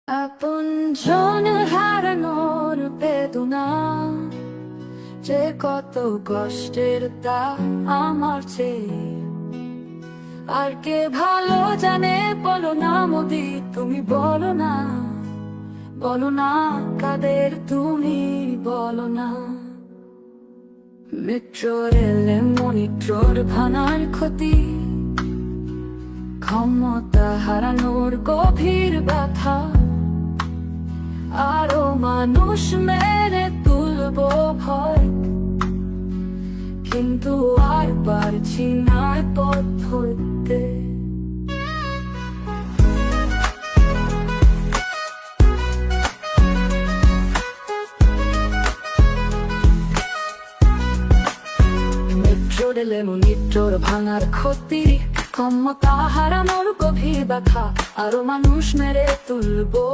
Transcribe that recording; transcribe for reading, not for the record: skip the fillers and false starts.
আপনজন হারানোর বেদনা যে কত কষ্টের তা আমার চেয়ে আর কে ভালো জানে। বলো না মোদি, তুমি বলো না, বলো না কাদের তুমি বলো না। মেট্রোর এলে মনিট্রোর ভানার ক্ষতি, ক্ষমতা হারানোর গভীর ব্যথা, আরো মানুষ মেরে তুলবো ভয়, কিন্তু আর পারছি না পথ ধরতে। মেট্রো রেলে মনিট্রোর ভাঙার ক্ষতি, ক্ষমতা হারানোর গভীর ব্যথা, আরো মানুষ মেরে তুলবো